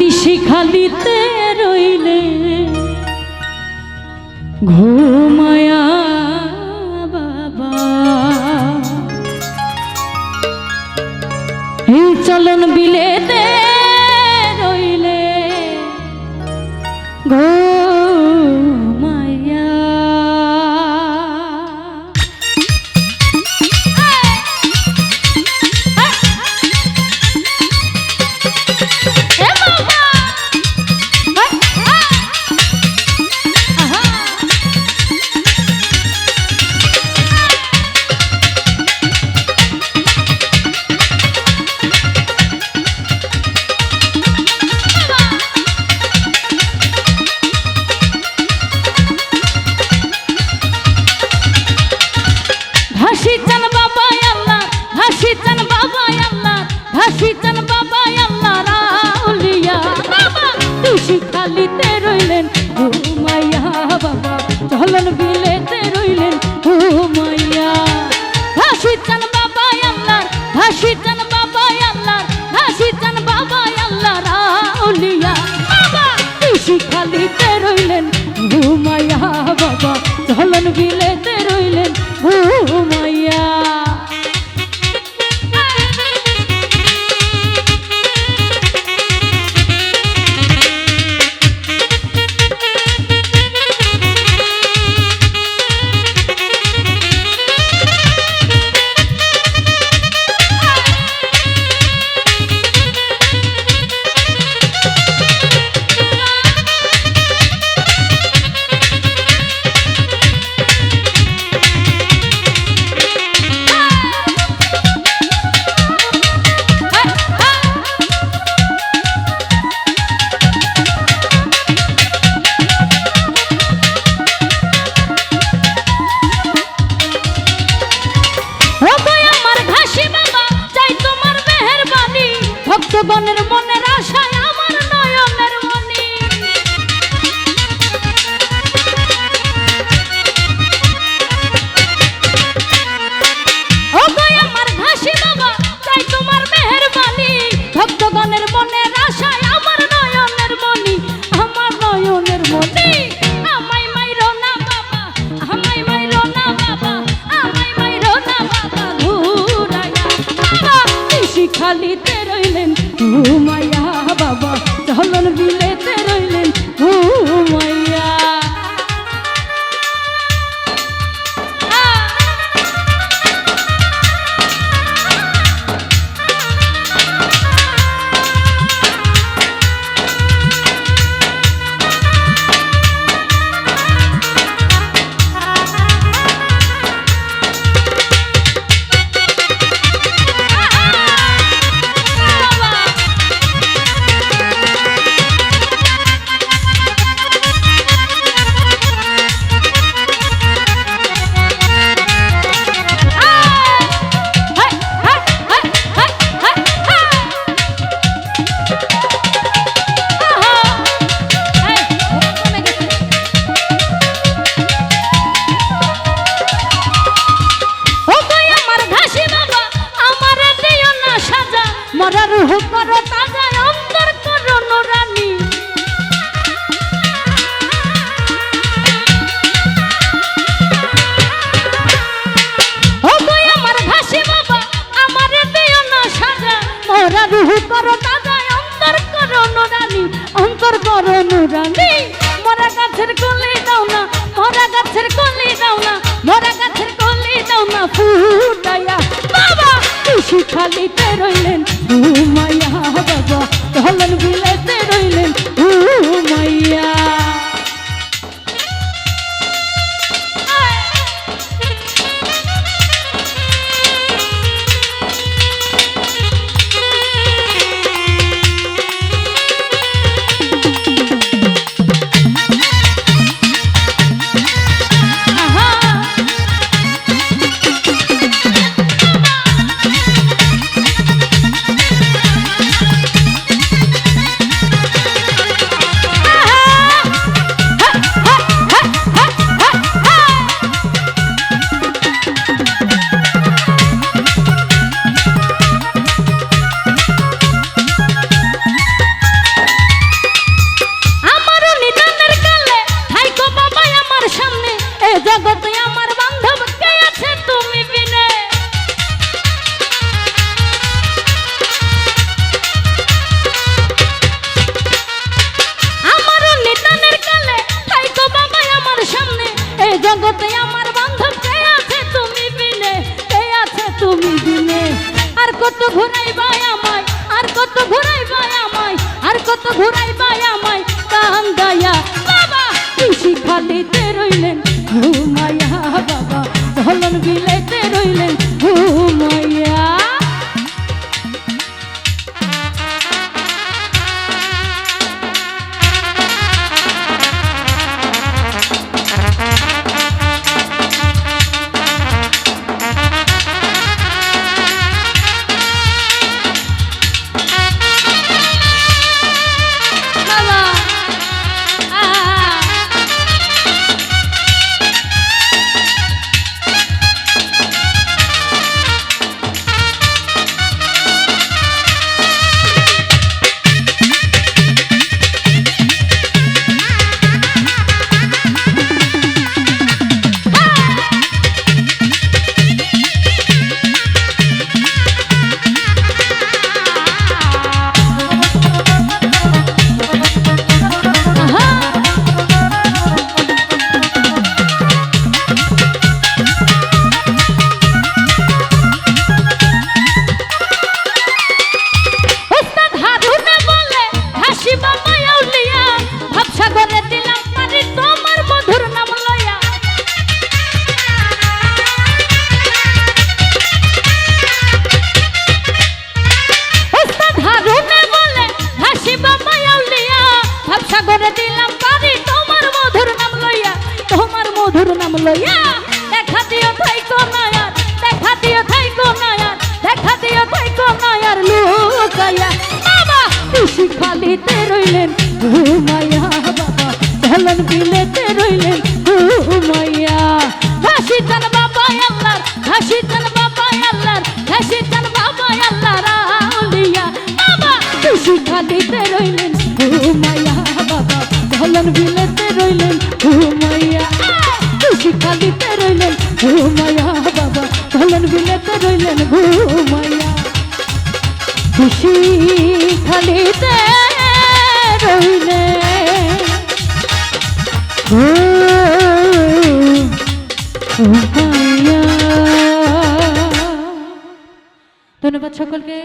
তিসিখালিতে রইলে ঘুমায়া বাবা এই চলন বিলেতে রইলে ঘুমায়া হাসিতেন বাবা আল্লাহ রাউলিয়া বাবা তিসিখালিতে রইলেন ঘুমাইয়া বাবা চলন বিলেতে রইলেন ঘুমাইয়া হাসিতেন বাবা আল্লাহ হাসিতেন বাবা আল্লাহ হাসিতেন বাবা আল্লাহ রাউলিয়া বাবা তিসিখালিতে রইলেন ঘুমাইয়া বাবা চলন বিলেতে রইলেন ঘুমাইয়া ভক্তগণের মনের আশায় আমার নয়নের মনি ও গো আমার ঘাসি বাবা চাই তোমার মেহেরবানি ভক্তগণের মনের আশায় আমার নয়নের মনি আমায় মাইরো না বাবা আমায় মাইরো না বাবা আমায় মাইরো না বাবা ঘুরাইয়া বাবা তিসিখালিতে রইলেন ঘুমাইয়া বাবা চলন বিলেতে রইলেন ঘুমাইয়া রুহ করো তাজা অন্তর করো নুরানি ও গো আমার ঘাসি বাবা আমার দিও না সাজা মোরা রুহ করো তাজা অন্তর করো নুরানি অন্তর করো নুরানি মোরা গাছের কলি দাও না মোরা গাছের কলি দাও না মোরা গাছের কলি দাও না ফুটাইয়া বাবা তিসিখালিতে রইলেন ঘুমাইয়া বাবা চলন বিলেতে রইলেন ঘুমাইয়া ঘুরাইবা আমায়, আর কত ঘুরাইবা আমায়, আর কত ঘুরাইবা আমায় কান্দায়া। বাবা কৃষি খালিতে রইলেন ঘুমাইয়া, বাবা ঝলন বিলেতে রইলেন ঘুমাইয়া। দেখা দিও থাইকো নায়ার, দেখা দিও থাইকো নায়ার, দেখা দিও থাইকো নায়ার লুকাইয়া। বাবা কৃষি খালিতে রইলেন ঘুমাইয়া, বাবা ঝলন বিলেতে রইলেন ঘুমাইয়া। ঘাসি চান বাবা আল্লাহর, ঘাসি চান বাবা আল্লাহর, ঘাসি চান বাবা আল্লাহর আউলিয়া। বাবা কৃষি খালিতে রইলেন ঘুমাইয়া, বাবা ঝলন বিলেতে রইলেন ঘুমাইয়া। কৃষি খালিতে রইলেন ঘুমাইয়া, বাবা ঝলন বিলেতে রইলেন ঘুমাইয়া। কৃষি খালিতে রইলেন ঘুমাইয়া। ধন্যবাদ সকলকে।